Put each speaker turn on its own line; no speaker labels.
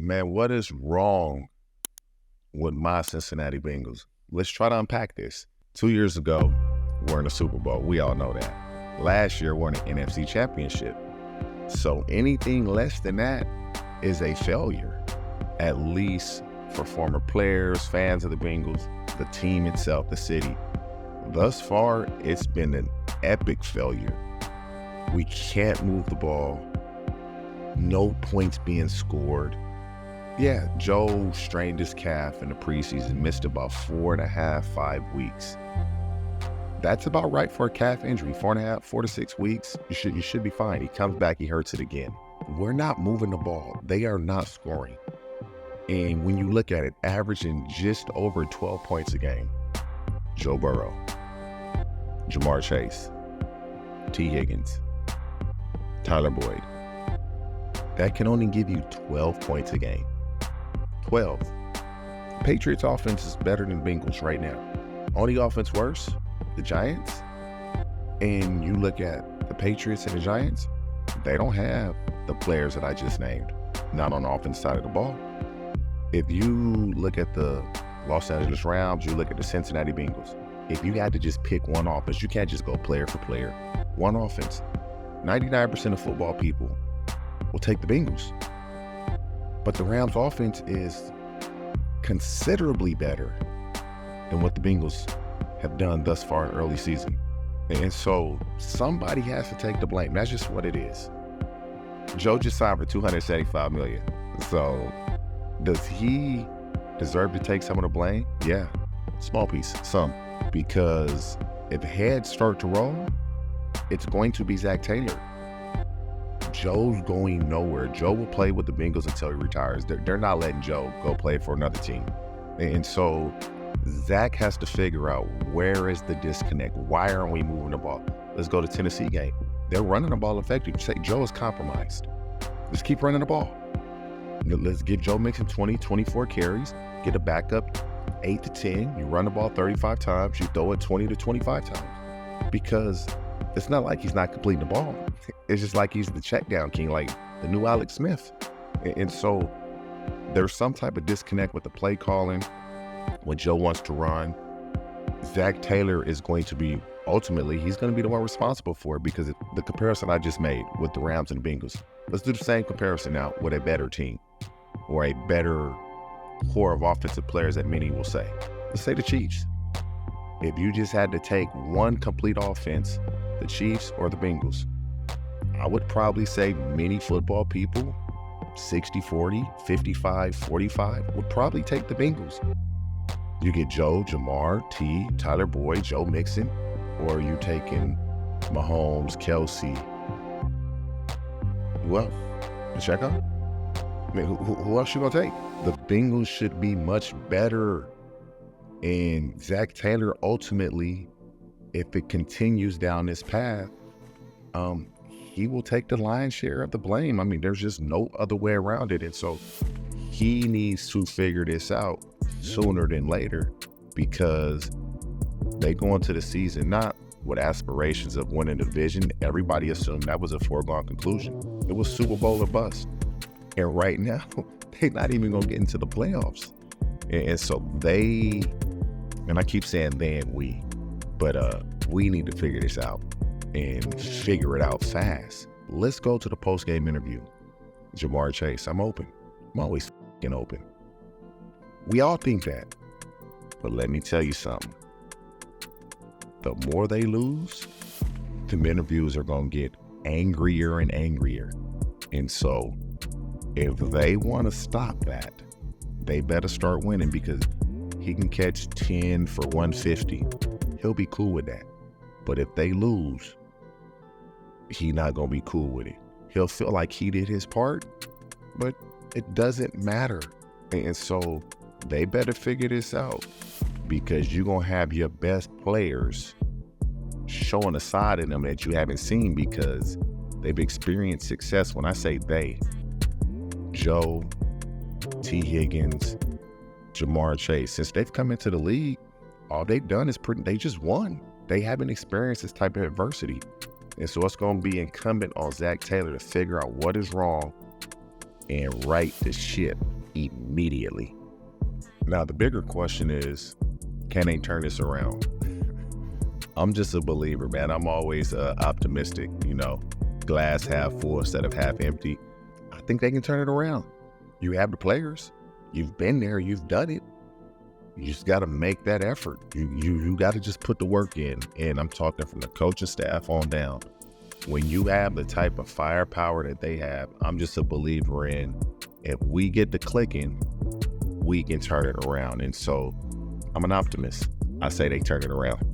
Man, what is wrong with my Cincinnati Bengals? Let's try to unpack this. 2 years ago, we're in the Super Bowl. We all know that. Last year, we're in the NFC Championship. So anything less than that is a failure, at least for former players, fans of the Bengals, the team itself, the city. Thus far, it's been an epic failure. We can't move the ball. No points being scored. Yeah, Joe strained his calf in the preseason, missed about 4.5, 5 weeks. That's about right for a calf injury. 4.5, 4 to 6 weeks, you should be fine. He comes back, he hurts it again. We're not moving the ball. They are not scoring. And when you look at it, averaging just over 12 points a game. Joe Burrow, Ja'Marr Chase, T. Higgins, Tyler Boyd. That can only give you 12 points a game. 12. Patriots offense is better than Bengals right now. Only offense worse, the Giants. And you look at the Patriots and the Giants, they don't have the players that I just named, not on the offense side of the ball. If you look at the Los Angeles Rams, you look at the Cincinnati Bengals. If you had to just pick one offense, you can't just go player for player. One offense. 99% of football people will take the Bengals. But the Rams offense is considerably better than what the Bengals have done thus far in early season. And so somebody has to take the blame. That's just what it is. Joe just signed for $275 million. So does he deserve to take some of the blame? Yeah, small piece, some. Because if heads start to roll, it's going to be Zac Taylor. Joe's going nowhere. Joe will play with the Bengals until he retires. They're not letting Joe go play for another team. And so Zac has to figure out, where is the disconnect? Why aren't we moving the ball? Let's go to Tennessee game. They're running the ball effectively. Say Joe is compromised. Let's keep running the ball. Let's give Joe Mixon 20, 24 carries, get a backup 8 to 10. You run the ball 35 times, you throw it 20 to 25 times. Because it's not like he's not completing the ball. It's just like he's the check down king, like the new Alex Smith. And so there's some type of disconnect with the play calling when Joe wants to run. Zac Taylor is going to be, ultimately, he's going to be the one responsible for it, because the comparison I just made with the Rams and the Bengals, let's do the same comparison now with a better team or a better core of offensive players that many will say. Let's say the Chiefs. If you just had to take one complete offense, the Chiefs or the Bengals, I would probably say many football people, 60-40, 55-45, would probably take the Bengals. You get Joe, Ja'Marr, T, Tyler Boyd, Joe Mixon, or are you taking Mahomes, Kelsey? Who else? Pacheco? I mean, who else you gonna take? The Bengals should be much better. And Zac Taylor, ultimately, if it continues down this path, he will take the lion's share of the blame. I mean, there's just no other way around it. And so he needs to figure this out sooner than later, because they go into the season not with aspirations of winning the division. Everybody assumed that was a foregone conclusion. It was Super Bowl or bust. And right now, they're not even going to get into the playoffs. And so and I keep saying they and we, but we need to figure this out and figure it out fast. Let's go to the post-game interview. Ja'Marr Chase, I'm open. I'm always f***ing open. We all think that. But let me tell you something. The more they lose, the interviews are going to get angrier and angrier. And so if they want to stop that, they better start winning, because he can catch 10 for 150. He'll be cool with that. But if they lose, he's not going to be cool with it. He'll feel like he did his part, but it doesn't matter. And so they better figure this out, because you're going to have your best players showing a side in them that you haven't seen, because they've experienced success. When I say they, Joe, T. Higgins, Ja'Marr Chase, since they've come into the league, all they've done is they just won. They haven't experienced this type of adversity. And so it's going to be incumbent on Zac Taylor to figure out what is wrong and right the ship. immediately. Now, the bigger question is, can they turn this around? I'm just a believer, man. I'm always optimistic, glass half full instead of half empty. I think they can turn it around. You have the players. You've been there. You've done it. You just got to make that effort. You got to just put the work in. And I'm talking from the coaching staff on down. When you have the type of firepower that they have, I'm just a believer in, if we get to clicking, we can turn it around. And so I'm an optimist. I say they turn it around.